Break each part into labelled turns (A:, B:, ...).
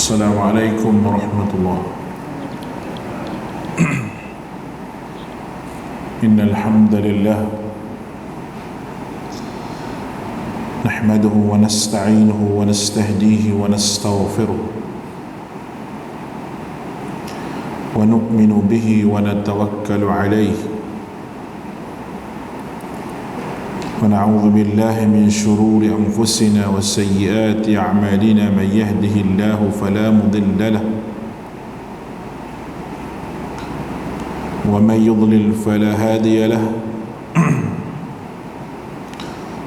A: Assalamualaikum warahmatullahi. Innal hamdalillah nahmaduhu wa nasta'inuhu wa nastahdihi wa nastaghfiruh wa nu'minu bihi wa natawakkalu alayhi ونعوذ بالله من شرور أنفسنا وسيئات أعمالنا من يهده الله فلا مضل له ومن يضلل فلا هادي له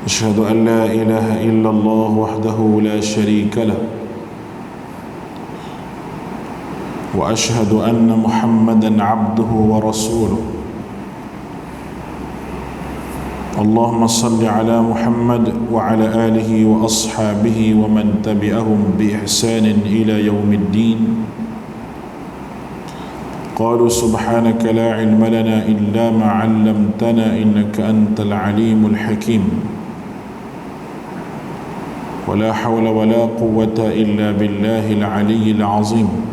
A: أشهد أن لا إله إلا الله وحده لا شريك له وأشهد أن محمدا عبده ورسوله اللهم صل على محمد وعلى آله وأصحابه ومن تبعهم بإحسان إلى يوم الدين. قالوا سبحانك لا علم لنا إلا ما علمتنا إنك أنت العليم الحكيم ولا حول ولا قوة إلا بالله العلي العظيم.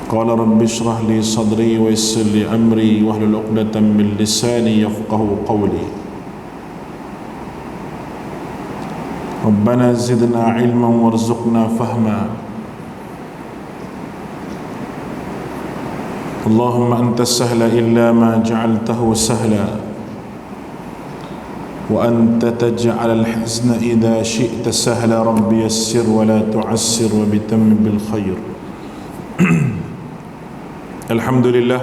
A: قال رب اشرح لي صدري ويسر لي أمري واحلل عقدة من لساني يفقهوا قولي. ربنا زدنا علما وارزقنا فهما. اللهم أنت السهل إلا ما جعلته سهلا وأنت تجعل الحزن إذا شئت سهلا. رب يسر ولا تعسر وبتمم بالخير. Alhamdulillah,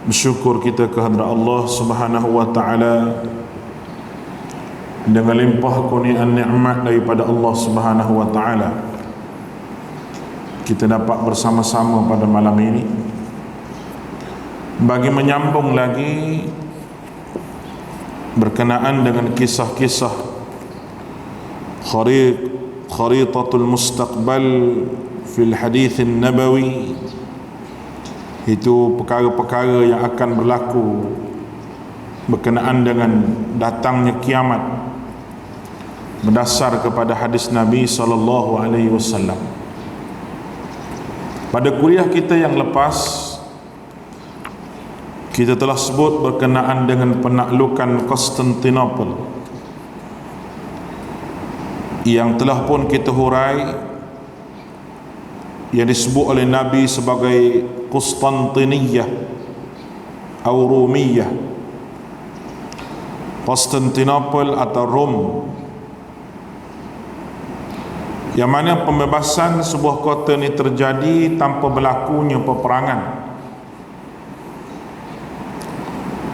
A: bersyukur kita kehadrat Allah Subhanahu wa taala dengan limpah kurniaan nikmat daripada Allah Subhanahu wa taala. Kita dapat bersama-sama pada malam ini bagi menyambung lagi berkenaan dengan kisah-kisah kharitatul mustaqbal fil hadits nabawi, itu perkara-perkara yang akan berlaku berkenaan dengan datangnya kiamat berdasar kepada hadis Nabi sallallahu alaihi wasallam. Pada kuliah kita yang lepas, kita telah sebut berkenaan dengan penaklukan Konstantinopel yang telah pun kita hurai, yang disebut oleh Nabi sebagai Konstantiniyah atau Rumiyah. Konstantinopel atau Rom, yang mana pembebasan sebuah kota ini terjadi tanpa berlakunya peperangan.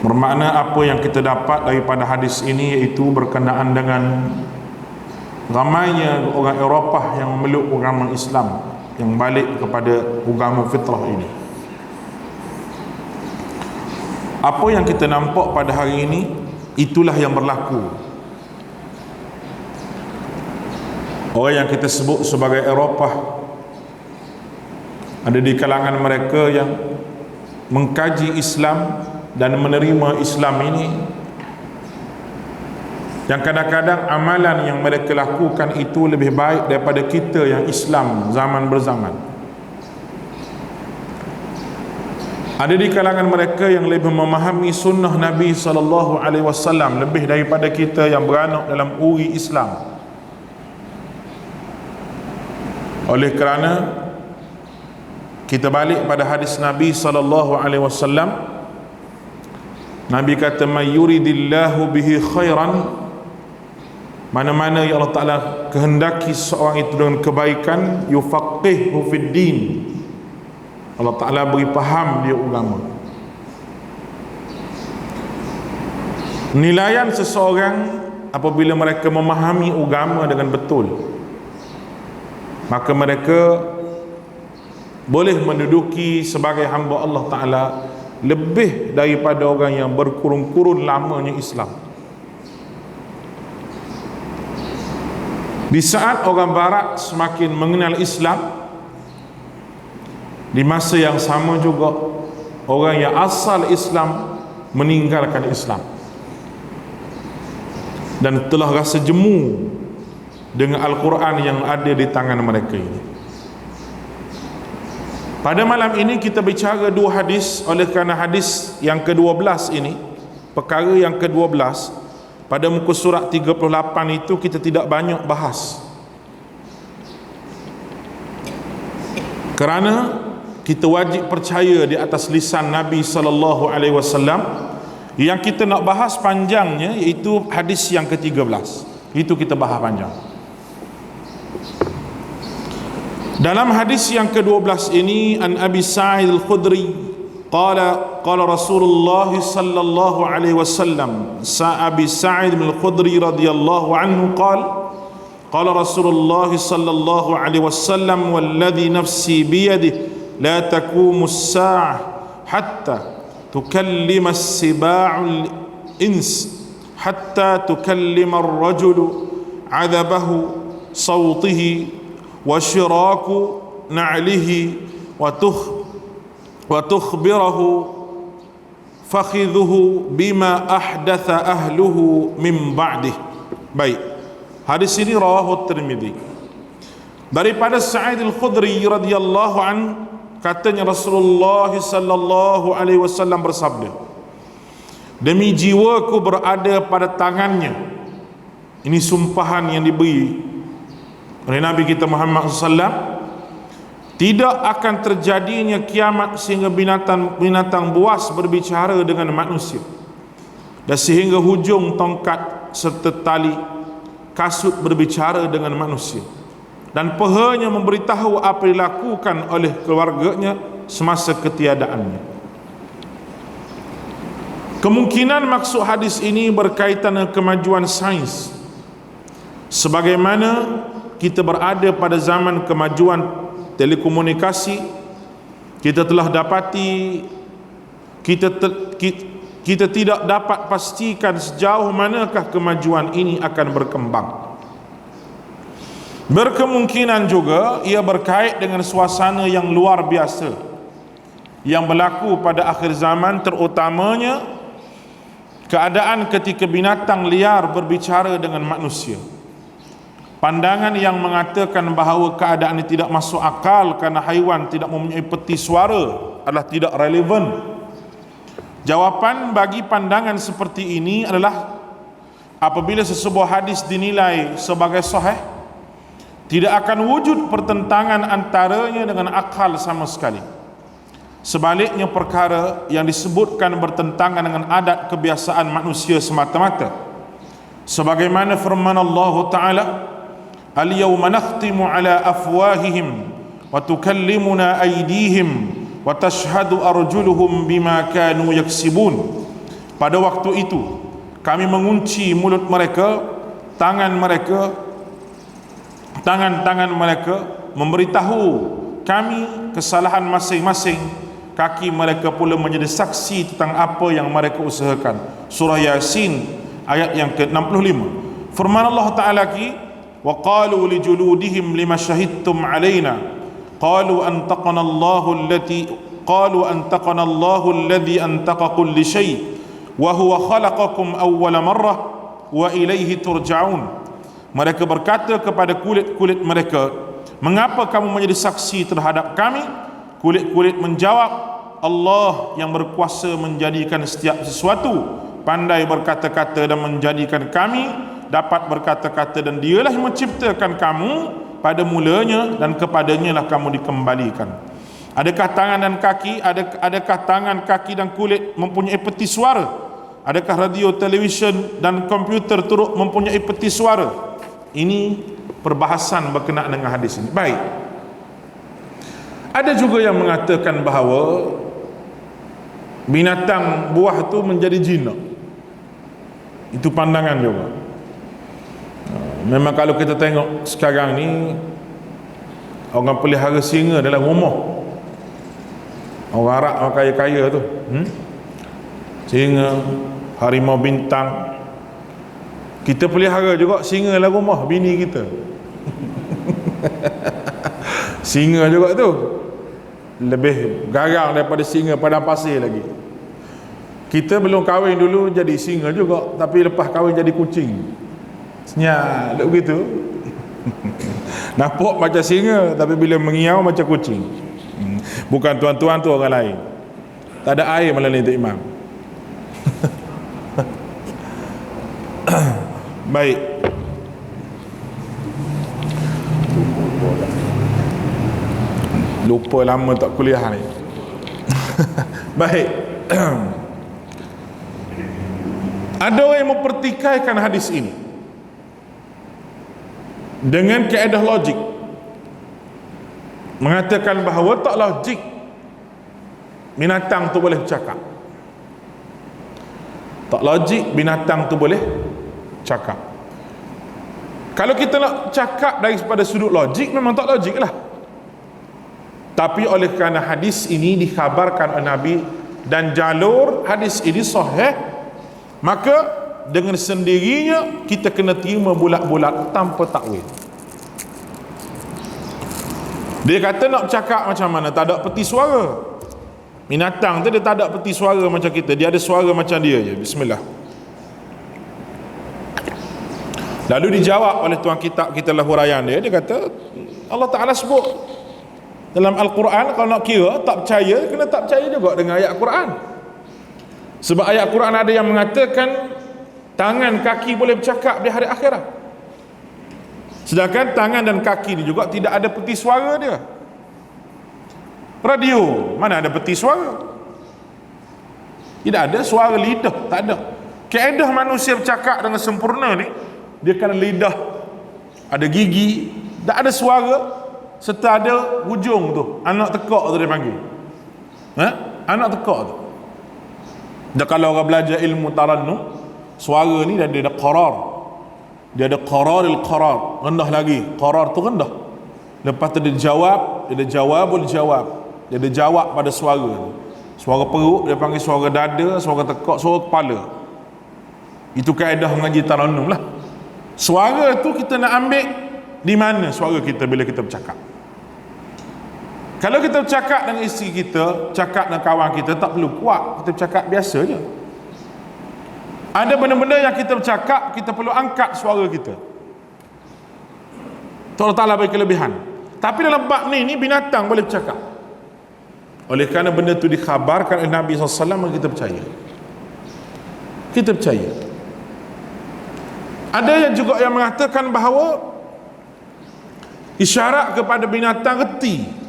A: Bermakna apa yang kita dapat daripada hadis ini iaitu berkenaan dengan ramainya orang Eropah yang memeluk agama Islam, yang balik kepada agama fitrah ini. Apa yang kita nampak pada hari ini, itulah yang berlaku. Orang yang kita sebut sebagai Eropah, ada di kalangan mereka yang mengkaji Islam dan menerima Islam ini, yang kadang-kadang amalan yang mereka lakukan itu lebih baik daripada kita yang Islam zaman berzaman. Ada di kalangan mereka yang lebih memahami sunnah Nabi SAW lebih daripada kita yang beranak dalam uri Islam. Oleh kerana kita balik pada hadis Nabi SAW, Nabi kata, "Man yuridillahu bihi khairan", mana-mana yang Allah Ta'ala kehendaki seorang itu dengan kebaikan, yufaqihu fid din, Allah Ta'ala beri faham dia agama. Nilaian seseorang apabila mereka memahami agama dengan betul, maka mereka boleh menduduki sebagai hamba Allah Ta'ala lebih daripada orang yang berkurun-kurun lamanya Islam. Di saat orang Barat semakin mengenal Islam, di masa yang sama juga orang yang asal Islam meninggalkan Islam dan telah rasa jemu dengan Al-Quran yang ada di tangan mereka ini. Pada malam ini kita bicara dua hadis, oleh kerana hadis yang ke-12 ini, perkara yang ke-12 pada muka surat 38 itu kita tidak banyak bahas, kerana kita wajib percaya di atas lisan Nabi sallallahu alaihi wasallam. Yang kita nak bahas panjangnya iaitu hadis yang ke-13. Itu kita bahas panjang. Dalam hadis yang ke-12 ini, an Abi Sa'id Al-Khudri qala Rasulullah sallallahu alaihi wasallam, Abi Sa'id Al-Khudri radhiyallahu anhu qala Rasulullah sallallahu alaihi wasallam, walladhi nafsi biyadihi la taqumu as-sa'ah hatta تكلم السباع الإنس حتى تكلم الرجل عذبه صوته وشراك نعله وتخبره فخذه بما أحدث أهله من بعده. Baik, hadis ini rawahu Tirmidzi. Daripada Sa'id Al-Khudri radhiyallahu anhu, katanya Rasulullah sallallahu alaihi wasallam bersabda, demi jiwaku berada pada tangannya. Ini sumpahan yang diberi oleh Nabi kita Muhammad SAW. Tidak akan terjadinya kiamat sehingga binatang buas berbicara dengan manusia, dan sehingga hujung tongkat serta tali kasut berbicara dengan manusia, dan pahanya memberitahu apa dilakukan oleh keluarganya semasa ketiadaannya. Kemungkinan maksud hadis ini berkaitan dengan kemajuan sains. Sebagaimana kita berada pada zaman kemajuan telekomunikasi, kita telah dapati kita tidak dapat pastikan sejauh manakah kemajuan ini akan berkembang. Berkemungkinan juga ia berkait dengan suasana yang luar biasa yang berlaku pada akhir zaman, terutamanya keadaan ketika binatang liar berbicara dengan manusia. Pandangan yang mengatakan bahawa keadaan ini tidak masuk akal kerana haiwan tidak mempunyai peti suara adalah tidak relevan. Jawapan bagi pandangan seperti ini adalah apabila sesebuah hadis dinilai sebagai sahih, tidak akan wujud pertentangan antaranya dengan akal sama sekali. Sebaliknya, perkara yang disebutkan bertentangan dengan adat kebiasaan manusia semata-mata. Sebagaimana firman Allah Ta'ala, al-yawma nakhtimu ala afwahihim wa tukallimuna aydihim wa tashhadu arjuluhum bima kanu yaksibun. Pada waktu itu kami mengunci mulut mereka, tangan-tangan mereka memberitahu kami kesalahan masing-masing, kaki mereka pula menjadi saksi tentang apa yang mereka usahakan. Surah Yasin ayat yang ke-65. Firman Allah Ta'ala lagi, wa qalu li juludihim lima syahidtum alaina qalu antaqana Allahu alladhi antaqa kulli syai' wa huwa khalaqakum awwala marrah wa ilaihi turja'un. Mereka berkata kepada kulit-kulit mereka, mengapa kamu menjadi saksi terhadap kami? Kulit-kulit menjawab, Allah yang berkuasa menjadikan setiap sesuatu, pandai berkata-kata dan menjadikan kami dapat berkata-kata, dan dialah yang menciptakan kamu pada mulanya dan kepadanya lah kamu dikembalikan. Adakah tangan dan kaki, adakah tangan, kaki dan kulit mempunyai peti suara? Adakah radio, televisyen dan komputer turut mempunyai peti suara? Ini perbahasan berkenaan dengan hadis ini. Baik. Ada juga yang mengatakan bahawa binatang buah itu menjadi jinak. Itu pandangan juga. Memang kalau kita tengok sekarang ni, orang pelihara singa dalam rumah. Orang Arab, orang kaya-kaya tu, singa, harimau bintang. Kita pelihara juga singa dalam rumah bini kita. Singa juga tu lebih garang daripada singa padang pasir lagi. Kita belum kahwin dulu jadi singa juga, tapi lepas kahwin jadi kucing. Senyap begitu. Nampak macam singa, tapi bila mengiau macam kucing. Bukan tuan-tuan tu orang lain. Tak ada air malam ni untuk imam. Baik. Lupa lama tak kuliah ni. Baik. Ada orang yang mempertikaikan hadis ini dengan kaedah logik, mengatakan bahawa tak logik binatang tu boleh bercakap. Tak logik binatang tu boleh cakap. Kalau kita nak cakap daripada sudut logik, memang tak logik lah. Tapi oleh kerana hadis ini dikhabarkan oleh Nabi dan jalur hadis ini sahih, maka dengan sendirinya kita kena terima bulat-bulat tanpa takwil. Dia kata nak bercakap macam mana? Tak ada peti suara. Binatang tu dia tak ada peti suara macam kita. Dia ada suara macam dia je. Bismillah. Lalu dijawab oleh tuan kitab kita lah huraian dia. Dia kata Allah Ta'ala sebut dalam Al-Quran, kalau nak kira tak percaya, kena tak percaya juga dengan ayat Quran. Sebab ayat Quran ada yang mengatakan tangan kaki boleh bercakap di hari akhirat, sedangkan tangan dan kaki ni juga tidak ada peti suara dia. Radio mana ada peti suara? Tidak ada suara lidah, tak ada. Kaedah manusia bercakap dengan sempurna ni, dia kan lidah, ada gigi, tak ada suara, serta ada hujung tu, anak tekak tu dia panggil. Anak tekak tu. Dan kalau orang belajar ilmu tarannum, suara ni dia ada qarar. Dia ada qararil qarar, rendah lagi. Qarar tu rendah. Lepas tu dia jawab, dia ada jawabul jawab. Dia ada jawab pada suara. Suara perut dia panggil suara dada, suara tekak, suara kepala. Itu kaedah mengaji tarannum lah. Suara tu kita nak ambil di mana suara kita bila kita bercakap. Kalau kita bercakap dengan isteri kita, cakap dengan kawan kita, tak perlu kuat, kita bercakap biasa je. Ada benda-benda yang kita bercakap, kita perlu angkat suara kita. Allah Ta'ala bagi kelebihan. Tapi dalam bab ni binatang boleh bercakap. Oleh kerana benda tu dikhabarkan oleh Nabi SAW, kita percaya. Kita percaya. Ada yang juga yang mengatakan bahawa isyarat kepada binatang reti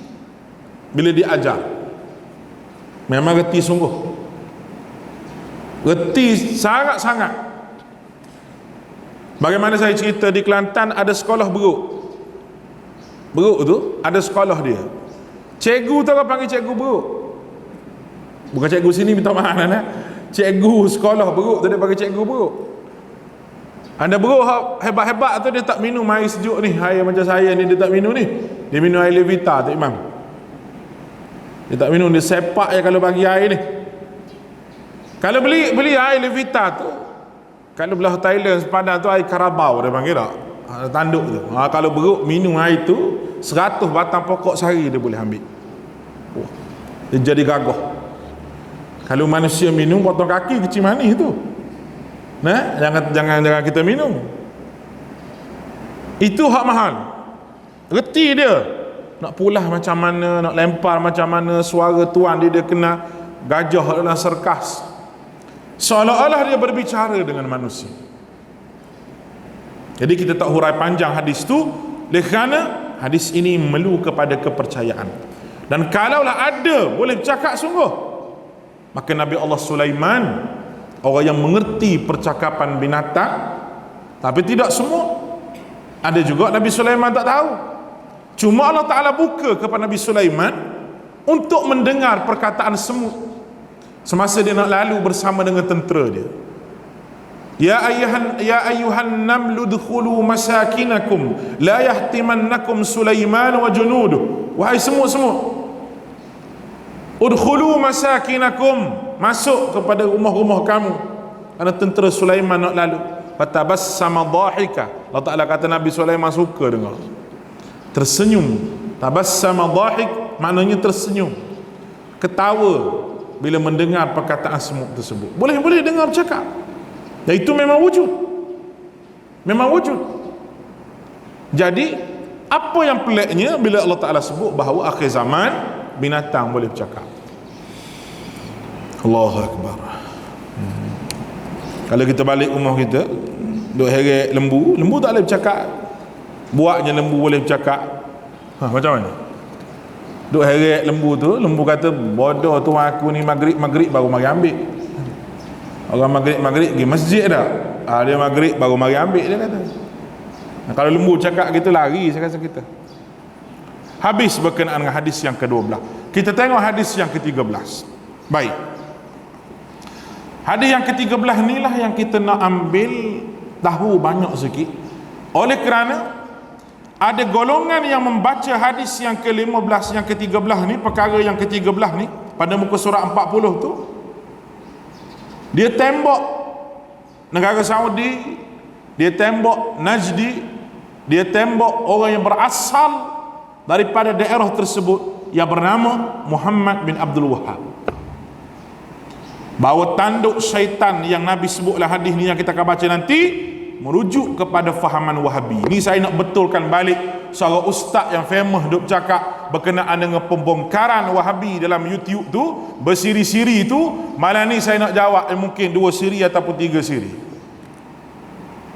A: bila diajar. Memang reti sungguh. Reti sangat-sangat. Bagaimana saya cerita di Kelantan ada sekolah beruk. Beruk tu ada sekolah dia. Cikgu tu orang panggil cikgu beruk. Bukan cikgu sini, minta maaf kan. Cikgu sekolah beruk tu dia panggil cikgu beruk. Anda beruk hebat-hebat tu dia tak minum air sejuk ni. Air macam saya ni dia tak minum ni. Dia minum air Levita tu imam. Dia tak minum, dia sepak je kalau bagi air ni. Kalau beli air Levita tu, kalau belah Thailand sepadan tu air Karabau dia panggil tak, tanduk tu. Kalau beruk minum air tu 100 batang pokok sehari dia boleh ambil. Dia jadi gagah. Kalau manusia minum potong kaki kecil manis tu. Nah, jangan kita minum. Itu hak mahal. Reti dia. Nak pulah macam mana, nak lempar macam mana, suara tuan dia kena gajah dalam serkas. Seolah-olah dia berbicara dengan manusia. Jadi kita tak hurai panjang hadis tu, kerana hadis ini melulu kepada kepercayaan. Dan kalaulah ada boleh bercakap sungguh, maka Nabi Allah Sulaiman, orang yang mengerti percakapan binatang, tapi tidak semua. Ada juga Nabi Sulaiman tak tahu. Cuma Allah Ta'ala buka kepada Nabi Sulaiman untuk mendengar perkataan semut semasa dia nak lalu bersama dengan tentera dia. Ya ayyuhan namlu dkhulu masakinakum la yahtimannakum Sulaiman wa junuduh. Wahai semut-semut, udkhulu masakinakum, masuk kepada rumah-rumah kamu, kerana tentera Sulaiman nak lalu. Fatabassama dhahika. Allah Ta'ala kata Nabi Sulaiman suka dengar, tersenyum. Tabassama dhahik maknanya tersenyum, ketawa bila mendengar perkataan semut tersebut. Boleh dengar bercakap. Dan itu memang wujud. Memang wujud. Jadi apa yang peliknya bila Allah Ta'ala sebut bahawa akhir zaman binatang boleh bercakap. Allahu Akbar. Kalau kita balik rumah kita, duk heret lembu tak boleh bercakap. Buatnya lembu boleh bercakap. Macam mana? Duk heret lembu tu, lembu kata, bodoh tu aku ni maghrib baru mari ambil. Orang maghrib pergi masjid dah. Dia maghrib baru mari ambil, dia kata. Kalau lembu cakap gitu, lari saya rasa kita. Habis berkenaan dengan hadis yang ke-12. Kita tengok hadis yang ke-13. Baik. Hadis yang ke-13 inilah yang kita nak ambil tahu banyak sikit. Oleh kerana ada golongan yang membaca hadis yang ke-15, yang ke-13 ni, perkara yang ke-13 ni pada muka surat 40 tu, dia tembak negara Saudi, dia tembak Najdi, dia tembak orang yang berasal daripada daerah tersebut yang bernama Muhammad bin Abdul Wahab. Bahawa tanduk syaitan yang Nabi sebutlah hadis ni yang kita akan baca nanti merujuk kepada fahaman Wahabi. Ni saya nak betulkan balik seorang ustaz yang famous duk cakap berkenaan dengan pembongkaran Wahabi dalam YouTube tu, bersiri-siri tu. Malam ni saya nak jawab mungkin 2 siri ataupun 3 siri.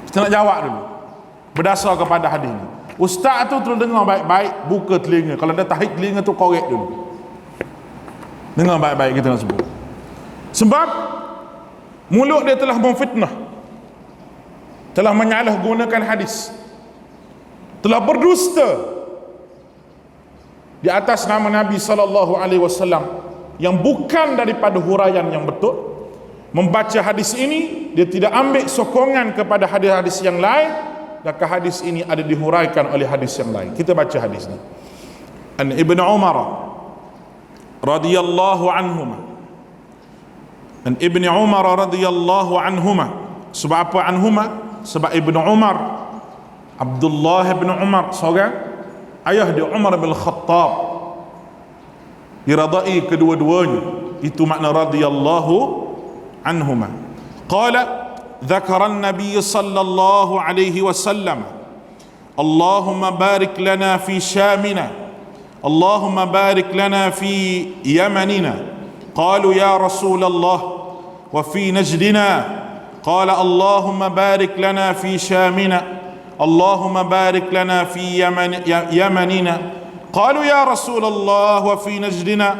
A: Kita nak jawab dulu berdasar kepada hadis ni. Ustaz tu terus dengar baik-baik, buka telinga. Kalau dah tarik telinga tu, korek dulu, dengar baik-baik kita nak sebut. Sebab mulut dia telah memfitnah, telah menyalahgunakan hadis, telah berdusta di atas nama Nabi SAW yang bukan daripada huraian yang betul. Membaca hadis ini, dia tidak ambil sokongan kepada hadis-hadis yang lain, dan hadis ini ada dihuraikan oleh hadis yang lain. Kita baca hadis ni. An Ibn Umar radhiyallahu anhuma, An Ibn Umar radhiyallahu anhuma. Sebab apa anhuma? Sebab Ibn Umar, Abdullah bin Umar seorang, ayah dia Umar bin Khattab, diradai kedua-duanya. Itu makna radhiyallahu anhuma. Qala ذكر النبي صلى الله عليه وسلم اللهم بارك لنا في شامنا اللهم بارك لنا في يمننا قالوا يا رسول الله وفي نجدنا قال اللهم بارك لنا في شامنا اللهم بارك لنا في يمننا قالوا يا رسول الله وفي نجدنا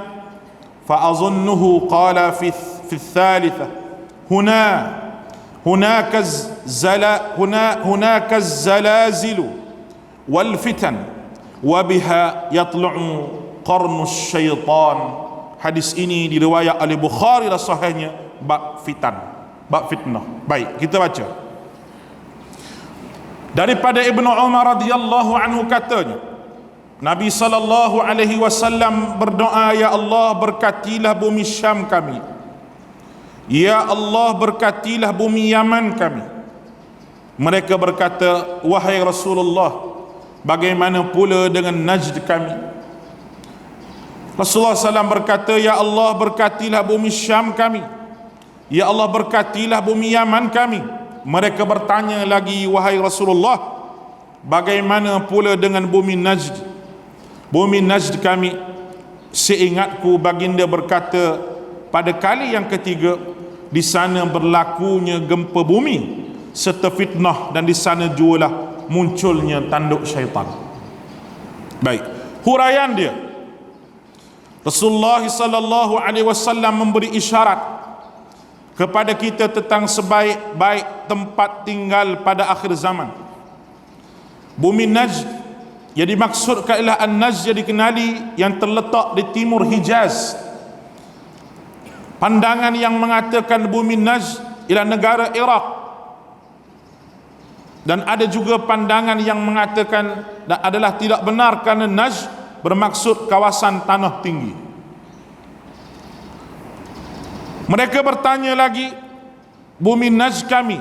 A: فأظنه قال في الثالثة هناك الزلازل والفتن وبها يطلع قرن الشيطان. Hadis ini diriwayat oleh Bukhari dan sahihnya bab fitnah. Baik, kita baca. Daripada Ibnu Umar radhiyallahu anhu katanya, Nabi sallallahu alaihi wasallam berdoa, ya Allah berkatilah bumi Syam kami, ya Allah berkatilah bumi Yaman kami. Mereka berkata, wahai Rasulullah, bagaimana pula dengan Najd kami? Rasulullah SAW berkata, ya Allah berkatilah bumi Syam kami, ya Allah berkatilah bumi Yaman kami. Mereka bertanya lagi, wahai Rasulullah, bagaimana pula dengan bumi Najd? Bumi Najd kami. Seingatku baginda berkata, pada kali yang ketiga, di sana berlakunya gempa bumi serta fitnah, dan di sana jualah munculnya tanduk syaitan. Baik, huraian dia, Rasulullah sallallahu alaihi wasallam memberi isyarat kepada kita tentang sebaik-baik tempat tinggal pada akhir zaman. Bumi Najd yang dimaksudkan ialah An-Najd yang dikenali yang terletak di timur Hijaz. Pandangan yang mengatakan bumi Najd ialah negara Iraq, dan ada juga pandangan yang mengatakan adalah tidak benar kerana Najd bermaksud kawasan tanah tinggi. Mereka bertanya lagi, bumi Najd kami,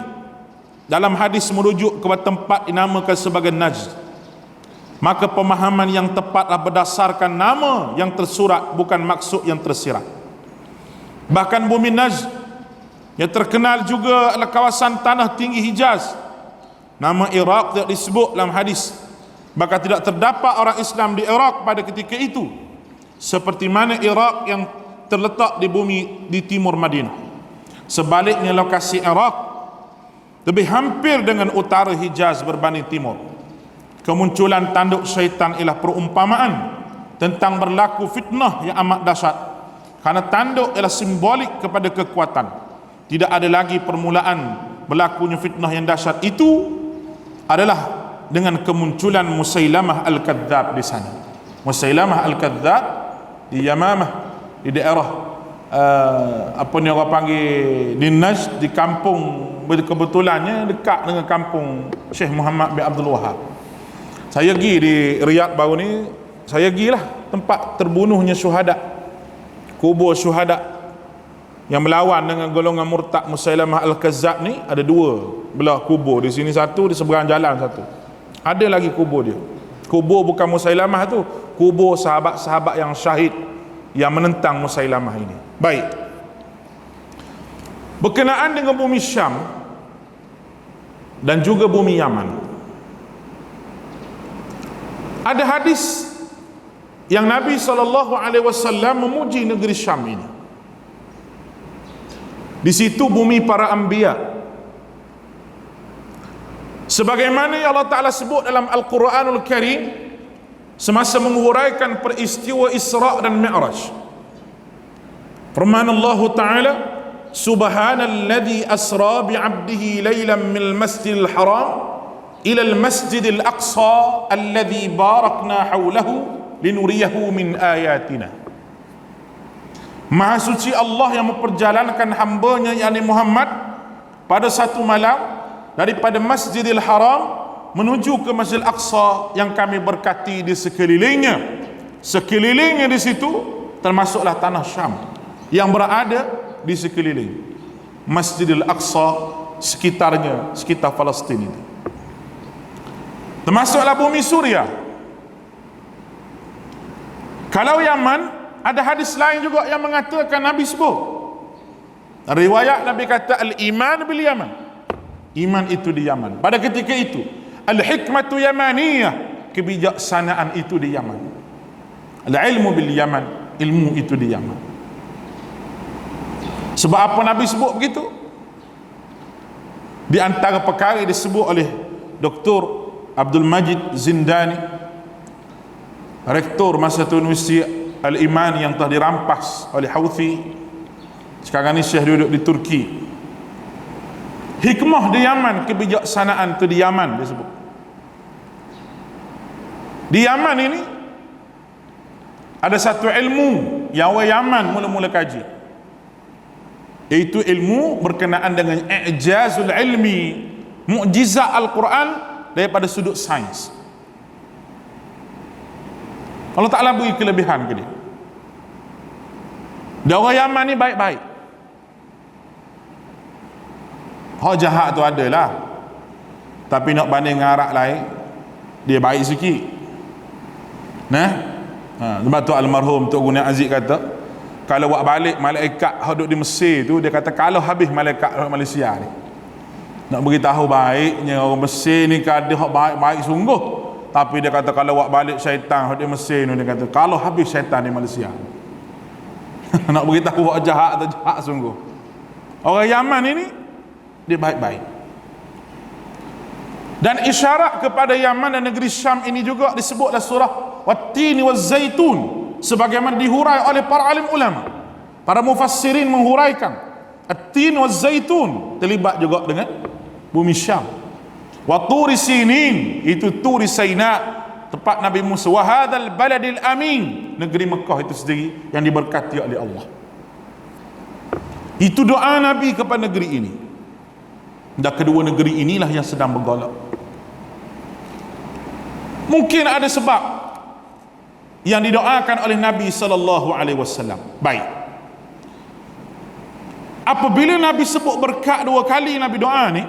A: dalam hadis merujuk kepada tempat dinamakan sebagai Najd. Maka pemahaman yang tepatlah berdasarkan nama yang tersurat, bukan maksud yang tersirat. Bahkan bumi Najd yang terkenal juga adalah kawasan tanah tinggi Hijaz. Nama Iraq tidak disebut dalam hadis, maka tidak terdapat orang Islam di Iraq pada ketika itu seperti mana Iraq yang terletak di bumi di timur Madinah. Sebaliknya lokasi Iraq lebih hampir dengan utara Hijaz berbanding timur. Kemunculan tanduk syaitan ialah perumpamaan tentang berlaku fitnah yang amat dahsyat, karena tanduk ialah simbolik kepada kekuatan. Tidak ada lagi permulaan berlakunya fitnah yang dahsyat itu adalah dengan kemunculan Musailamah Al-Kadzab di sana. Musailamah Al-Kadzab di Yamamah, di daerah apa ni orang panggil di Najd, di kampung, kebetulannya dekat dengan kampung Syekh Muhammad bin Abdul Wahab. Saya pergi di Riyadh baru ni, saya pergilah tempat terbunuhnya syuhada, kubur syuhada yang melawan dengan golongan murtad Musailamah Al-Kadzab ni. Ada dua belah kubur, di sini satu, di seberang jalan satu. Ada lagi kubur dia. Kubur bukan Musailamah tu, kubur sahabat-sahabat yang syahid yang menentang Musailamah ini. Baik. Berkenaan dengan bumi Syam dan juga bumi Yaman, ada hadis yang Nabi SAW memuji negeri Syam ini. Di situ bumi para anbiya, sebagaimana yang Allah Ta'ala sebut dalam Al-Quranul Karim semasa menguraikan peristiwa Isra' dan Mi'raj. Firman Allah Ta'ala, Subhanalladzi asra bi'abdihi laylan minal masjidil haram ila al-masjidil aqsa alladzi barakna hawlahu linuriyahu min ayatina. Maha suci Allah yang memperjalankan hambanya yakni Muhammad pada satu malam daripada Masjidil Haram menuju ke Masjidil Aqsa yang kami berkati di sekelilingnya. Sekelilingnya di situ termasuklah tanah Syam yang berada di sekeliling Masjidil Aqsa, sekitarnya, sekitar Palestin itu. Termasuklah bumi Suria. Kalau Yaman, ada hadis lain juga yang mengatakan Nabi sebut. Riwayat Nabi kata al-iman bil Yaman. Iman itu di Yaman. Pada ketika itu, al-hikmatu yamaniyah, kebijaksanaan itu di Yaman. Al-ilmu bil Yaman, ilmu itu di Yaman. Sebab apa Nabi sebut begitu? Di antara perkara disebut oleh Dr. Abdul Majid Zindani, rektor masa tu Universiti Al-Iman yang telah dirampas oleh Houthi. Sekarang ni Syekh duduk di Turki. Hikmah di Yaman, kebijaksanaan tu di Yaman disebut. Di Yaman ini ada satu ilmu yang orang Yaman mula-mula kaji, iaitu ilmu berkenaan dengan i'jazul ilmi, mukjizat Al-Quran daripada sudut sains. Allah Ta'ala beri kelebihan ke dia. Dan orang Yaman ni baik-baik. Hak jahat tu adalah, tapi nak banding dengan Arab lain, dia baik sikit. Sebab tu almarhum Tok Guni Aziz kata, kalau buat balik malaikat hak duduk di Mesir tu, dia kata kalau habis malaikat Malaysia ni, nak beritahu baiknya orang Mesir ni kada hak baik-baik sungguh. Tapi dia kata kalau buat balik syaitan di Mesir ni, dia kata kalau habis syaitan di Malaysia. Nak beritahu buat jahat atau jahat sungguh. Orang Yaman ini dia baik-baik. Dan isyarat kepada Yaman dan negeri Syam ini juga disebutlah surah Wat-Tini Waz-Zaitun, sebagaimana dihurai oleh para alim ulama. Para mufassirin menghuraikan At-Tin Waz-Zaitun terlibat juga dengan bumi Syam. Wa Turi Sinin, itu Turi Saina, tempat Nabi Musa. Wa hadzal baladil amin, negeri Mekah itu sendiri yang diberkati oleh Allah. Itu doa Nabi kepada negeri ini. Dan kedua negeri inilah yang sedang bergolak. Mungkin ada sebab yang didoakan oleh Nabi SAW. Baik. Apabila Nabi sebut berkat dua kali, Nabi doa ni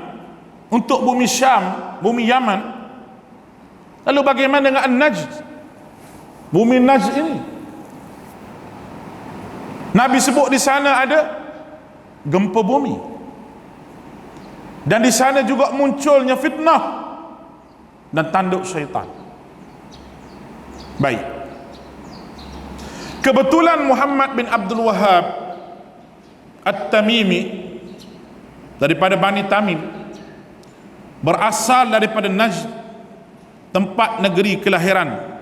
A: untuk bumi Syam, bumi Yaman, lalu bagaimana dengan An-Najd, bumi Najd ini? Nabi sebut di sana ada gempa bumi, dan di sana juga munculnya fitnah dan tanduk syaitan. Baik. Kebetulan Muhammad bin Abdul Wahhab At-Tamimi daripada Bani Tamim, berasal daripada Najd, tempat negeri kelahiran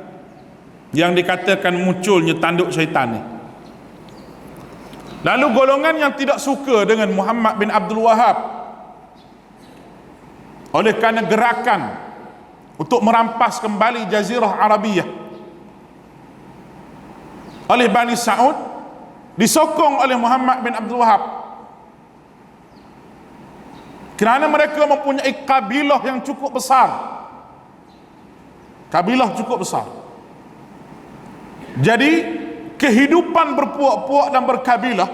A: yang dikatakan munculnya tanduk syaitan ni. Lalu golongan yang tidak suka dengan Muhammad bin Abdul Wahhab oleh kerana gerakan untuk merampas kembali Jazirah Arabiyah oleh Bani Saud, disokong oleh Muhammad bin Abdul Wahhab kerana mereka mempunyai kabilah yang cukup besar. Kabilah cukup besar. Jadi kehidupan berpuak-puak dan berkabilah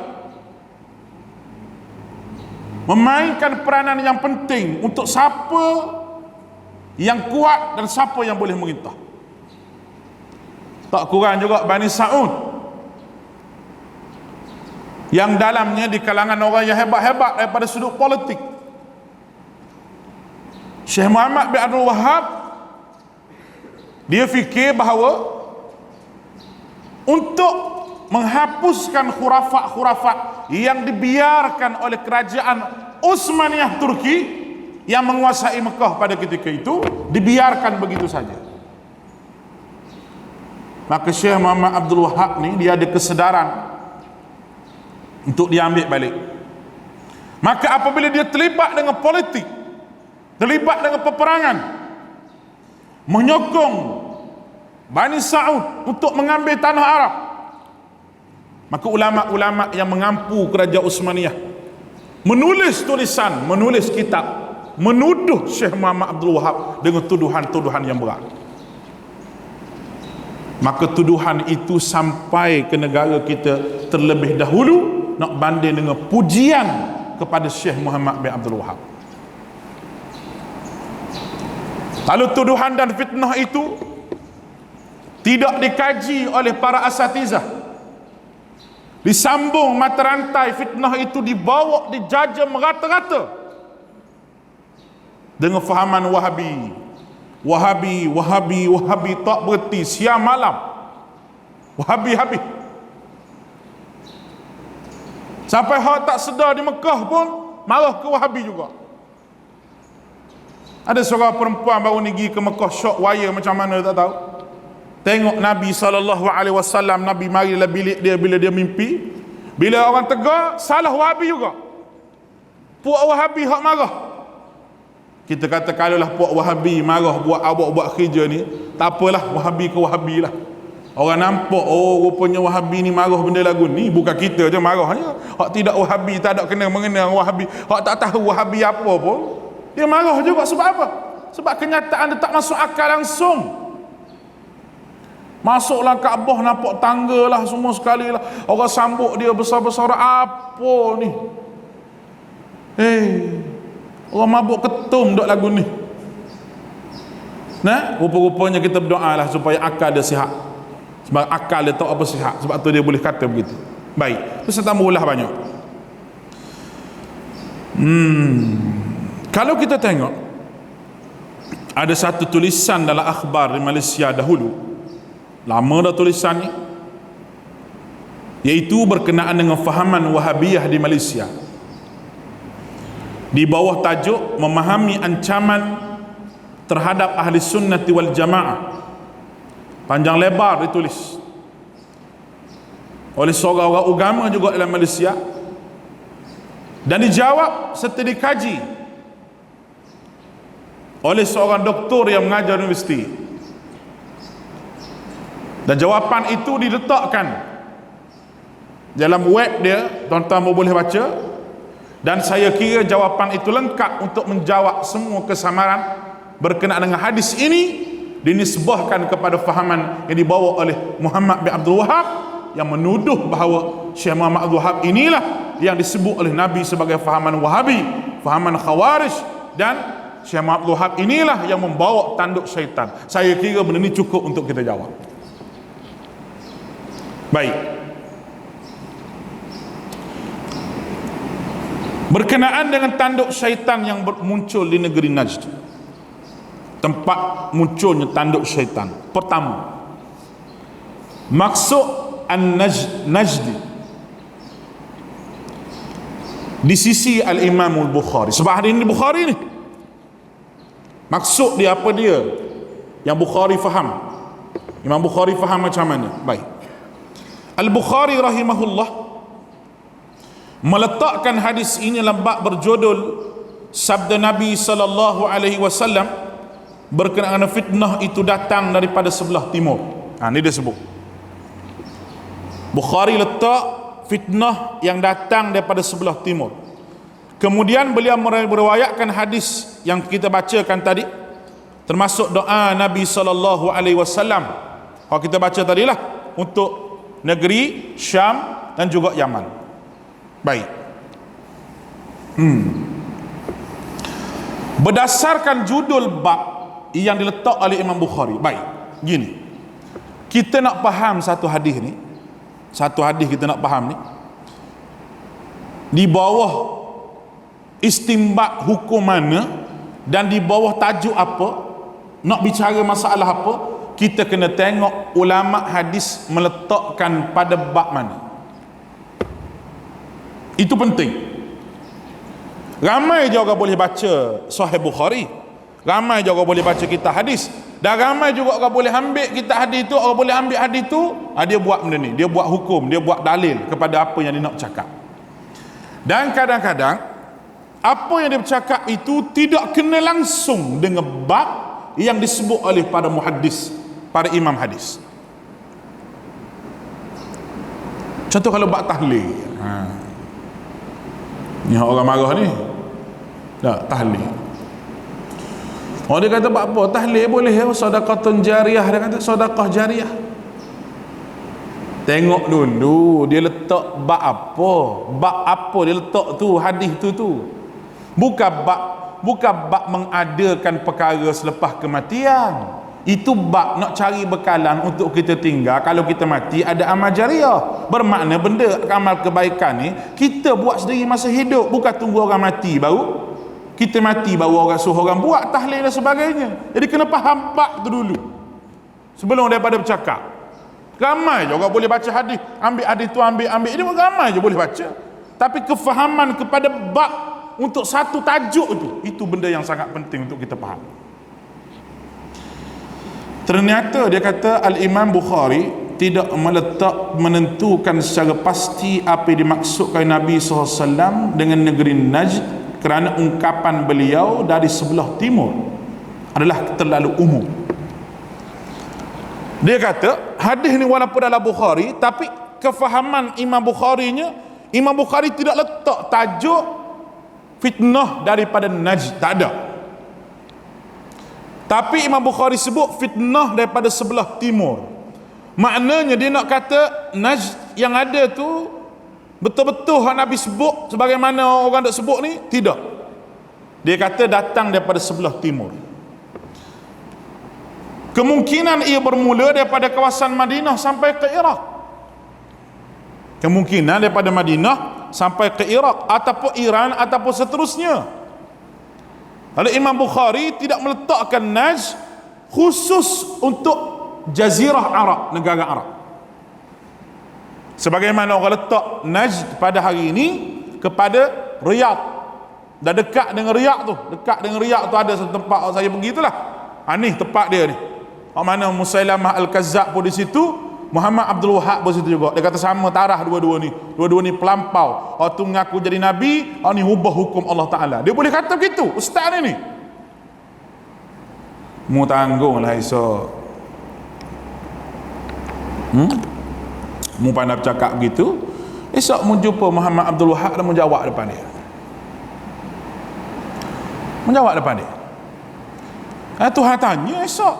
A: memainkan peranan yang penting untuk siapa yang kuat dan siapa yang boleh merintah. Tak kurang juga Bani Saud, yang dalamnya di kalangan orang yang hebat-hebat daripada sudut politik. Syekh Muhammad bin Abdul Wahhab, dia fikir bahawa untuk menghapuskan khurafat-khurafat yang dibiarkan oleh kerajaan Utsmaniyah Turki yang menguasai Mekah pada ketika itu, dibiarkan begitu saja. Maka Syekh Muhammad Abdul Wahhab ni, dia ada kesedaran untuk diambil balik. Maka apabila dia terlibat dengan politik, terlibat dengan peperangan, menyokong Bani Saud untuk mengambil tanah Arab, maka ulama-ulama yang mengampu kerajaan Utsmaniyah menulis tulisan, menulis kitab, menuduh Syekh Muhammad Abdul Wahhab dengan tuduhan-tuduhan yang berat. Maka tuduhan itu sampai ke negara kita terlebih dahulu, nak banding dengan pujian kepada Syekh Muhammad bin Abdul Wahhab. Lalu tuduhan dan fitnah itu tidak dikaji oleh para asatizah, disambung mata rantai fitnah itu, dibawa, dijaja merata-rata dengan fahaman Wahabi tak berhenti siang malam. Wahabi habis. Sampai hak tak sedar di Mekah pun marah ke Wahabi juga. Ada seorang perempuan baru ni pergi ke Mekah, syok waya macam mana tak tahu. Tengok Nabi SAW, Nabi marilah bilik dia bila dia mimpi. Bila orang tegar, salah Wahabi juga. Puak Wahabi hak marah. Kita kata kalaulah puak Wahabi marah buat awak buat kerja ni, tak apalah, Wahabi ke Wahabi lah. Orang nampak, oh rupanya Wahabi ni marah benda lagu ni. Bukan kita je marahnya. Hak tidak Wahabi, tak ada kena mengena Wahabi, hak tak tahu Wahabi apa pun, dia marah juga. Sebab apa? Sebab kenyataan dia tak masuk akal langsung. Masuklah Kaabah, nampak tangga lah semua sekali lah, orang sambut dia besar-besar. Apa ni? Orang mabuk ketum duk lagu ni. Nah, rupa-rupanya kita berdoa lah supaya akal dia sihat. Sebab akal dia tahu apa sihat, sebab tu dia boleh kata begitu. Baik, tu saya tambah ulah banyak. Kalau kita tengok, ada satu tulisan dalam akhbar di Malaysia dahulu, lama dah tulisan ni, iaitu berkenaan dengan fahaman Wahabiyah di Malaysia. Di bawah tajuk memahami ancaman terhadap ahli sunnati wal jamaah. Panjang lebar ditulis oleh seorang orang agama juga dalam Malaysia, dan dijawab serta dikaji oleh seorang doktor yang mengajar universiti. Dan jawapan itu diletakkan dalam web dia, tuan-tuan boleh baca. Dan saya kira jawapan itu lengkap untuk menjawab semua kesamaran berkenaan dengan hadis ini, dinisbahkan kepada fahaman yang dibawa oleh Muhammad bin Abdul Wahhab, yang menuduh bahawa Syekh Muhammad Abdul Wahhab inilah yang disebut oleh Nabi sebagai fahaman Wahabi, fahaman Khawarij, dan Syekh Muhammad Abdul Wahhab inilah yang membawa tanduk syaitan. Saya kira benda ini cukup untuk kita jawab. Baik. Berkenaan dengan tanduk syaitan yang muncul di negeri Najd, tempat munculnya tanduk syaitan pertama, Maksud An-Najdi di sisi Al-Imam Al-Bukhari, sebab hari ini Bukhari ni maksud dia apa dia yang Bukhari faham, Imam Bukhari faham macam mana. Baik, Al-Bukhari rahimahullah meletakkan hadis ini dalam bab berjudul sabda Nabi sallallahu alaihi wasallam berkenaan fitnah itu datang daripada sebelah timur. Ini dia sebut, Bukhari letak fitnah yang datang daripada sebelah timur. Kemudian beliau meriwayatkan hadis yang kita bacakan tadi, termasuk doa Nabi sallallahu alaihi wasallam yang kita baca tadilah untuk negeri Syam dan juga Yaman. Baik. Berdasarkan judul bab yang diletak oleh Imam Bukhari. Baik, gini. Kita nak faham satu hadis ni. Satu hadis kita nak faham ni, di bawah istimbat hukum mana dan di bawah tajuk apa, nak bicara masalah apa, kita kena tengok ulama hadis meletakkan pada bab mana. Itu penting. Ramai je orang boleh baca Sahih Bukhari, ramai je orang boleh baca kitab hadis, dan ramai juga orang boleh ambil kitab hadis tu, orang boleh ambil hadis tu, dia buat benda ni, dia buat hukum, dia buat dalil kepada apa yang dia nak cakap. Dan kadang-kadang apa yang dia bercakap itu tidak kena langsung dengan bab yang disebut oleh para muhaddis, para imam hadis. Contoh kalau bab tahlil, ni orang marah ni, tak tahlil. Oh, dia kata buat apa? Tahlil boleh ya, sedekahun jariyah. Dia kata sedekah jariyah. Tengok dulu dia letak bab apa? Bab apa dia letak tu, hadis tu. Bukan bab mengadakan perkara selepas kematian. Itu bab nak cari bekalan untuk kita tinggal kalau kita mati, ada amal jariyah. Bermakna benda amal kebaikan ni kita buat sendiri masa hidup, bukan tunggu orang mati baru kita mati baru orang suruh orang buat tahlil dan sebagainya. Jadi kena faham bab tu dulu sebelum daripada bercakap. Ramai je orang boleh baca hadis, ambil hadis tu, ambil ini ramai je boleh baca, tapi kefahaman kepada bab untuk satu tajuk itu benda yang sangat penting untuk kita faham. Ternyata dia kata Al-Imam Bukhari tidak menentukan secara pasti apa yang dimaksudkan Nabi SAW dengan negeri Najd, kerana ungkapan beliau dari sebelah timur adalah terlalu umum. Dia kata hadis ni walaupun dalam Bukhari, tapi kefahaman Imam Bukharinya, Imam Bukhari tidak letak tajuk fitnah daripada Najd, tak ada. Tapi Imam Bukhari sebut fitnah daripada sebelah timur. Maknanya dia nak kata Najd yang ada tu betul-betul Nabi sebut sebagaimana orang nak sebut ni, tidak. Dia kata datang daripada sebelah timur. Kemungkinan ia bermula daripada kawasan Madinah sampai ke Iraq. Kemungkinan daripada Madinah sampai ke Iraq ataupun Iran ataupun seterusnya. Lalu Imam Bukhari tidak meletakkan Najd khusus untuk Jazirah Arab, negara Arab. Sebagaimana orang letak Najd pada hari ini kepada Riyadh. Dah dekat dengan Riyadh tu. Dekat dengan Riyadh tu ada satu tempat saya pergi itulah. Ni tempat dia ni. Mana Musailamah Al-Kazzab pun di situ, Muhammad Abdul Wahab pun di situ juga. Dia kata sama tarah dua-dua ni. Dua-dua ni pelampau. Tu mengaku jadi Nabi, ni ubah hukum Allah Ta'ala. Dia boleh kata begitu, ustaz ni. Mu tanggunglah esok. Mu pandai bercakap begitu, esok mu jumpa Muhammad Abdul Wahab dan mu jawab depan dia. Menjawab depan dia. Tuhan tanya esok,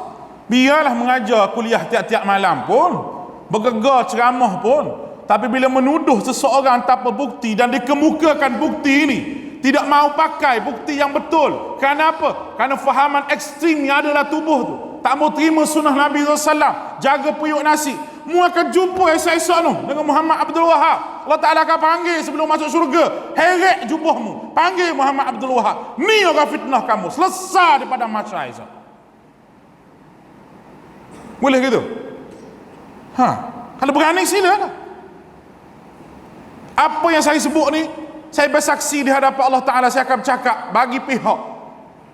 A: biarlah mengajar kuliah tiap-tiap malam pun, bergegar ceramah pun, tapi bila menuduh seseorang tanpa bukti dan dikemukakan bukti ini, tidak mau pakai bukti yang betul. Kenapa? Kerana fahaman ekstrim yang ada dalam tubuh tu, tak mau terima sunnah Nabi SAW, jaga periuk nasi. Mu akan jumpa esok-esok tu dengan Muhammad Abdul Wahab. Allah Ta'ala akan panggil sebelum masuk syurga, heret jubahmu, panggil Muhammad Abdul Wahab, ni orang fitnah kamu, selesai daripada masyarakat esok. Boleh gitu? Kalau berani silalah. Apa yang saya sebut ni, saya bersaksi di hadapan Allah Ta'ala, saya akan bercakap bagi pihak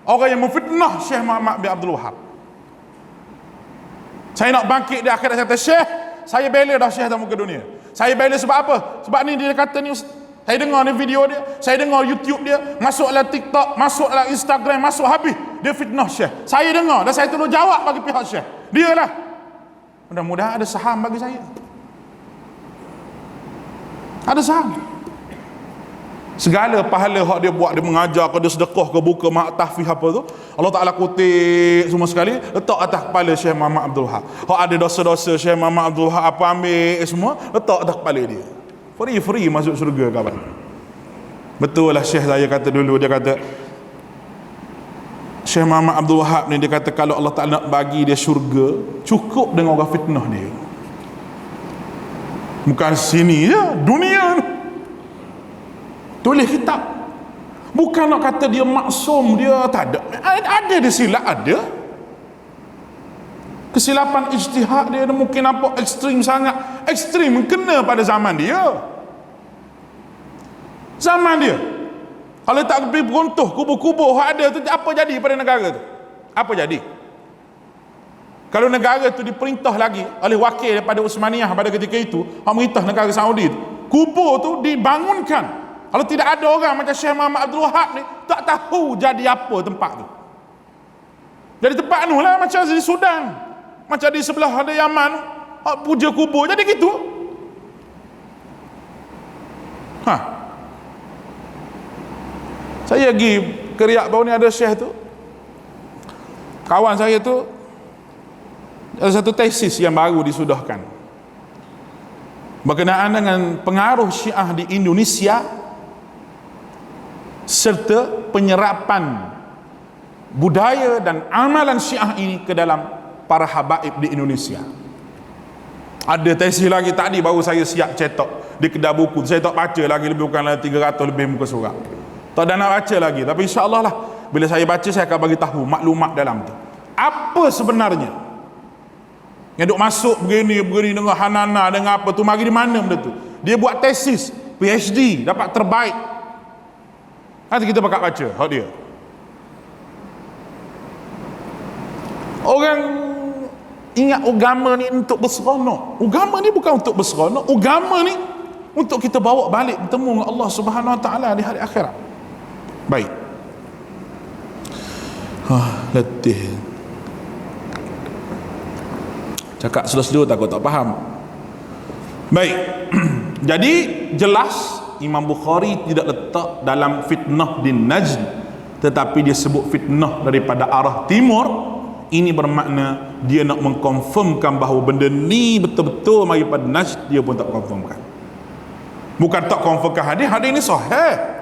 A: orang yang memfitnah Syekh Muhammad bin Abdul Wahab. Saya nak bangkit di akhirat, saya kata, Syekh, saya bela dah Syekh dalam muka dunia. Saya bela sebab apa? Sebab ni dia kata ni, saya dengar ni video dia, saya dengar YouTube dia, masuklah TikTok, masuklah Instagram, masuk habis dia fitnah Syekh. Saya dengar dan saya tolong jawab bagi pihak Syekh. Dialah. Mudah-mudahan ada saham bagi saya. Ada saham. Segala pahala hak dia buat, dia mengajar ke, dia sedekah ke, buka mak tahfiz apa tu, Allah Ta'ala kutip semua sekali, letak atas kepala Syekh Muhammad Abdul Wahab. Hak ada dosa-dosa Syekh Muhammad Abdul Wahab apa ambil semua, letak atas kepala dia. Free masuk syurga kawan. Betul lah Syekh saya kata dulu, dia kata Syekh Muhammad Abdul Wahab ni, dia kata kalau Allah Ta'ala nak bagi dia syurga, cukup dengan orang fitnah dia. Bukan sini je, dunia ni. Tulis kitab. Bukan nak kata dia maksum, dia tak ada. Ada dia silap, ada. Kesilapan ijtihad dia mungkin nampak ekstrim sangat. Ekstrim kena pada zaman dia. Zaman dia. Kalau tak pergi beruntuh, kubur-kubur ada tu, apa jadi pada negara tu? Apa jadi? Kalau negara tu diperintah lagi oleh wakil daripada Uthmaniyah pada ketika itu, hak merintah negara Saudi tu, kubur tu dibangunkan. Kalau tidak ada orang macam Syekh Muhammad Abdul Wahab ni, tak tahu jadi apa tempat tu. Jadi tempat tu lah macam di Sudan, macam di sebelah ada Yaman, puja kubur, jadi gitu. Saya pergi Keriak baru ni, ada Syekh tu, kawan saya tu, ada satu tesis yang baru disudahkan berkenaan dengan pengaruh Syiah di Indonesia serta penyerapan budaya dan amalan Syiah ini ke dalam para habaib di Indonesia. Ada tesis lagi tadi baru saya siap cetak di kedai buku. Saya tak baca lagi, lebih bukan 300 lebih muka surat. Tak ada nak baca lagi, tapi insya-Allah lah bila saya baca saya akan bagi tahu maklumat dalam tu. Apa sebenarnya yang duk masuk begini dengan Hanana dengan apa tu, mari di mana benda tu? Dia buat tesis PhD, dapat terbaik. Nanti kita bakal baca hak dia. Orang ingat agama ni untuk berseronok. Agama ni bukan untuk berseronok. Agama ni untuk kita bawa balik bertemu dengan Allah Subhanahu Wa Taala di hari akhirat. Baik. Letih. Cakap slow-slow takut tak faham. Baik. Jadi jelas Imam Bukhari tidak letak dalam fitnah di Najd, tetapi dia sebut fitnah daripada arah timur. Ini bermakna dia nak mengkonfirmkan bahawa benda ni betul-betul mari pada Najd, dia pun tak konfirmkan. Bukan tak konfirmkan hadis ini sahih.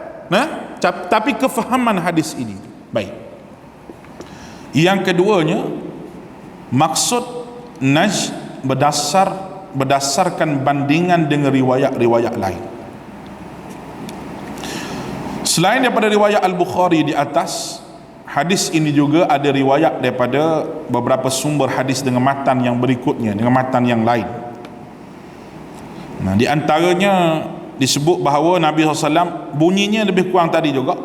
A: Tapi kefahaman hadis ini. Baik. Yang keduanya, maksud Najd berdasarkan bandingan dengan riwayat-riwayat lain. Selain daripada riwayat Al-Bukhari di atas, hadis ini juga ada riwayat daripada beberapa sumber hadis dengan matan yang berikutnya, dengan matan yang lain. Di antaranya disebut bahawa Nabi SAW bunyinya lebih kurang tadi juga,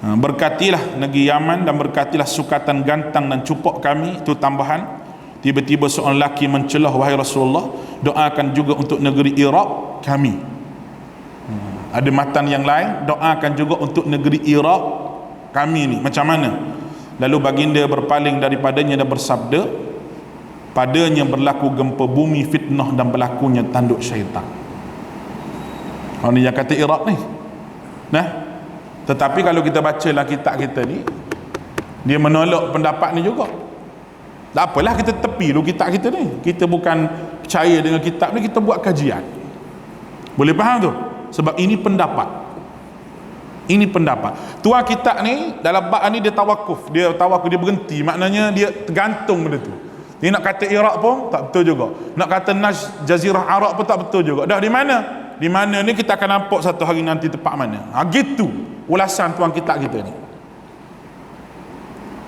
A: berkatilah negeri Yaman dan berkatilah sukatan gantang dan cupok kami. Itu tambahan. Tiba-tiba seorang lelaki mencelah, wahai Rasulullah, doakan juga untuk negeri Iraq kami. Ada matan yang lain, doakan juga untuk negeri Iraq kami ni macam mana. Lalu baginda berpaling daripadanya dan bersabda, padanya berlaku gempa bumi, fitnah dan berlakunya tanduk syaitan. Ini yang kata Iraq ni. Tetapi kalau kita baca lah kitab kita ni, dia menolak pendapat ni juga. Tak apalah, kita tepi dulu kitab kita ni. Kita bukan percaya dengan kitab ni, kita buat kajian. Boleh faham tu? Sebab ini pendapat. Ini pendapat. Tuan kitab ni dalam bab ni dia tawakuf. Dia berhenti. Maknanya dia tergantung benda tu. Dia nak kata Iraq pun tak betul juga. Nak kata Najd, Jazirah Arab pun tak betul juga. Dah di mana? Di mana ni kita akan nampak satu hari nanti tempat mana. Gitu ulasan tuan kitab kita ni.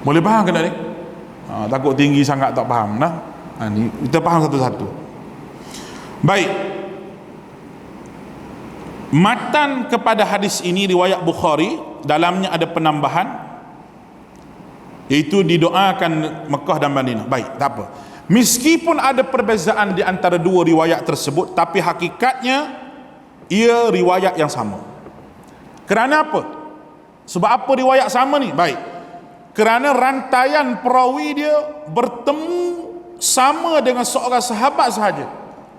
A: Boleh faham ke tak ni? Takut tinggi sangat tak faham. Ni kita faham satu-satu. Baik, matan kepada hadis ini riwayat Bukhari, dalamnya ada penambahan, iaitu didoakan Mekah dan Madinah. Baik, tak apa. Meskipun ada perbezaan di antara dua riwayat tersebut, tapi hakikatnya ia riwayat yang sama. Kerana apa? Sebab apa riwayat sama ni? Baik, kerana rantaian perawi dia bertemu sama dengan seorang sahabat sahaja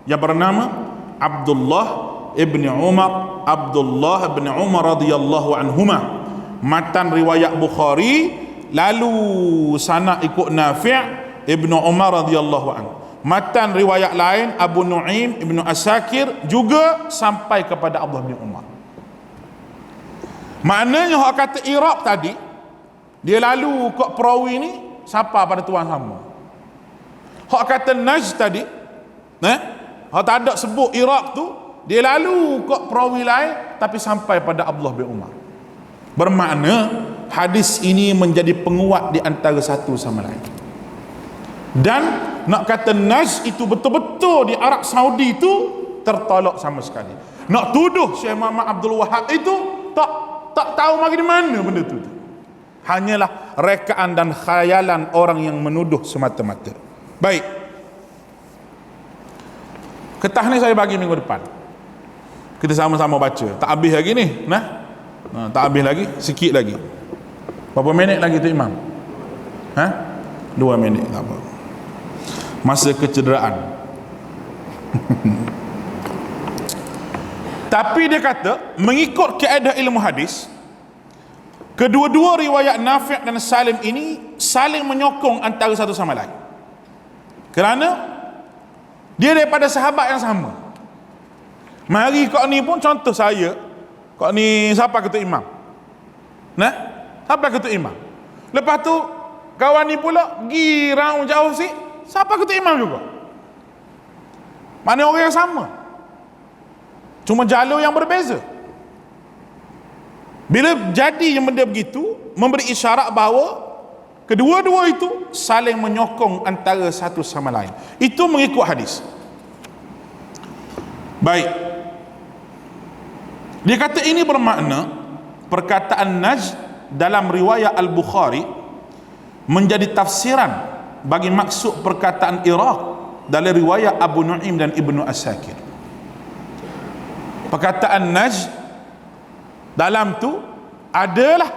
A: yang bernama Abdullah ibn Umar radhiyallahu anhuma. Matan riwayat Bukhari, lalu sanad ikut Nafi' ibnu Umar radhiyallahu anhu. Matan riwayat lain Abu Nu'aim ibnu Asakir juga sampai kepada Abdullah bin Umar. Maknanya hak kata Iraq tadi, dia lalu kok perawi ni siapa pada tuan sama. Hak kata Najd tadi, hak tak ada sebut Iraq tu, dia lalu kok perawi lain tapi sampai pada Abdullah bin Umar. Bermakna hadis ini menjadi penguat di antara satu sama lain. Dan nak kata Najd itu betul-betul di Arab Saudi itu tertolak sama sekali. Nak tuduh Syekh Muhammad Abdul Wahab itu tak tahu lagi di mana benda tu. Hanyalah rekaan dan khayalan orang yang menuduh semata-mata. Baik, ketah ni saya bagi minggu depan, kita sama-sama baca. Tak habis lagi ni, tak habis lagi, sikit lagi. Berapa minit lagi tu Imam? 2 minit, tak apa. Masa kecederaan. Tapi dia kata, mengikut kaedah ilmu hadis, kedua-dua riwayat Nafi' dan Salim ini saling menyokong antara satu sama lain. Kerana dia daripada sahabat yang sama. Mari kau ni pun contoh saya, kau ni siapa ketua imam? Siapa ketua imam? Lepas tu kawan ni pula pergi round jauh si, siapa ketua imam juga? Mana orang yang sama, cuma jalur yang berbeza. Bila jadi yang benda begitu, memberi isyarat bahawa kedua-dua itu saling menyokong antara satu sama lain. Itu mengikut hadis. Baik, dia kata ini bermakna perkataan Najd dalam riwayat Al-Bukhari menjadi tafsiran bagi maksud perkataan Iraq dalam riwayat Abu Nu'aim dan Ibnu Asakir. Perkataan Najd dalam tu adalah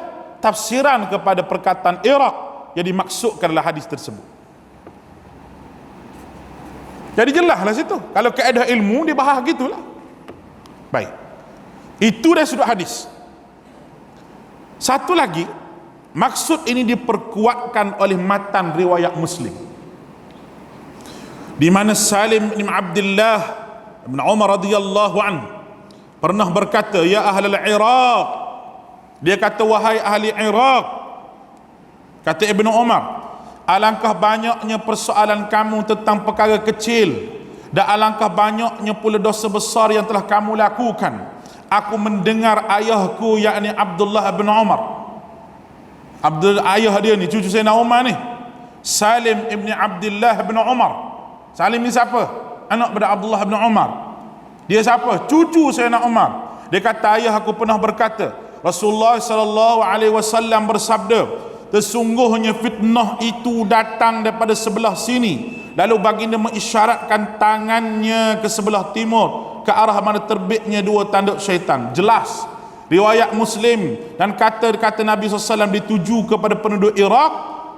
A: tafsiran kepada perkataan Iraq yang dimaksudkan dalam hadis tersebut. Jadi jelaslah situ. Kalau kaedah ilmu dia bahas gitulah. Baik, itu dah sudut hadis. Satu lagi, maksud ini diperkuatkan oleh matan riwayat Muslim, di mana Salim bin Abdullah bin Umar radhiyallahu anhu pernah berkata, ya ahlal Iraq, dia kata wahai ahli Iraq, kata Ibnu Umar, alangkah banyaknya persoalan kamu tentang perkara kecil, dan alangkah banyaknya pula dosa besar yang telah kamu lakukan. Aku mendengar ayahku, yakni Abdullah bin Umar, ayah dia ni cucu Sayyidina Umar ni, Salim ibn Abdullah bin Umar. Salim ni siapa? Anak pada Abdullah bin Umar. Dia siapa? Cucu Sayyidina Umar. Dia kata ayah aku pernah berkata, Rasulullah sallallahu alaihi wasallam bersabda, sesungguhnya fitnah itu datang daripada sebelah sini, lalu baginda mengisyaratkan tangannya ke sebelah timur, ke arah mana terbitnya dua tanduk syaitan. Jelas riwayat Muslim, dan kata-kata Nabi SAW dituju kepada penduduk Iraq,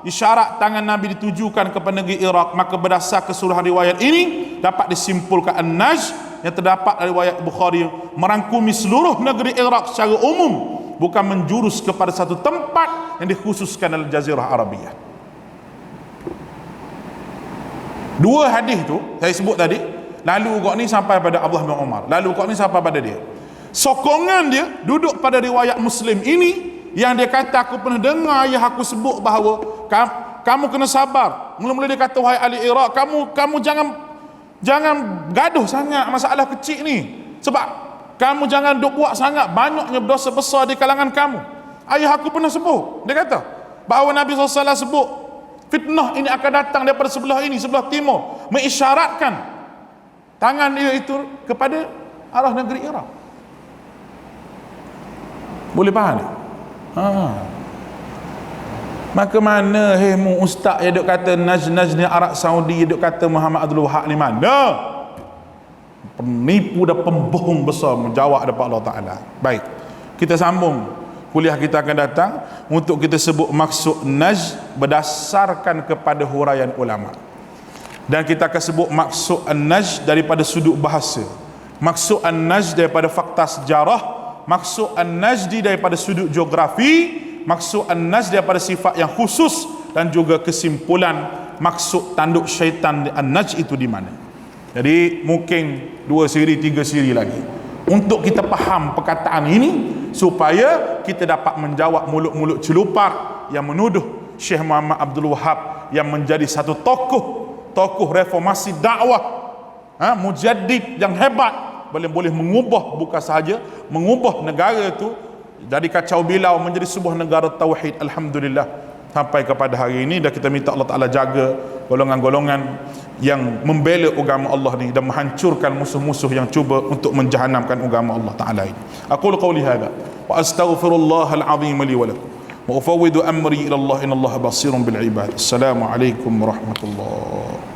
A: isyarat tangan Nabi ditujukan kepada negeri Iraq. Maka berdasar keseluruhan riwayat ini dapat disimpulkan An-Najd yang terdapat riwayat Bukhari merangkumi seluruh negeri Iraq secara umum, bukan menjurus kepada satu tempat yang dikhususkan dalam Jazirah Arabiyah. Dua hadis tu saya sebut tadi, lalu kok ni sampai pada Abdullah bin Umar, lalu kok ni sampai pada dia. Sokongan dia duduk pada riwayat Muslim ini, yang dia kata aku pernah dengar ayah aku sebut bahawa kamu kena sabar. Mula-mula dia kata wahai ahli Iraq, kamu jangan gaduh sangat masalah kecil ni, sebab kamu jangan duk buat sangat banyaknya dosa besar di kalangan kamu. Ayah aku pernah sebut, dia kata bahawa Nabi SAW sebut fitnah ini akan datang daripada sebelah ini, sebelah timur, mengisyaratkan Tangan dia itu kepada arah negeri Iraq. Boleh faham ni? Maka mana mu ustaz yang duk kata Najd ni Arab Saudi, duk kata Muhammad Abdul Wahab ni mana? Penipu dan pembohong besar menjawab depan Allah Ta'ala. Baik, kita sambung kuliah kita akan datang untuk kita sebut maksud Najd berdasarkan kepada huraian ulama. Dan kita akan sebut maksud An-Najd daripada sudut bahasa, maksud An-Najd daripada fakta sejarah, maksud An-Najdi daripada sudut geografi, maksud An-Najd daripada sifat yang khusus, dan juga kesimpulan maksud tanduk syaitan An-Najd itu di mana. Jadi mungkin 2 siri 3 siri lagi untuk kita faham perkataan ini, supaya kita dapat menjawab mulut-mulut celupar yang menuduh Syekh Muhammad Abdul Wahab yang menjadi satu tokoh reformasi dakwah, mujaddid yang hebat, boleh mengubah, bukan sahaja mengubah negara itu dari kacau bilau menjadi sebuah negara tauhid. Alhamdulillah sampai kepada hari ini, dan kita minta Allah Ta'ala jaga golongan-golongan yang membela agama Allah ni dan menghancurkan musuh-musuh yang cuba untuk menjahanamkan agama Allah Ta'ala ini. Aqulu qawli hadha wa astaghfirullahal azim li wa lakum wa ufawwidu amri ila Allah, innallaha basirun bil ibad. Assalamualaikum warahmatullahi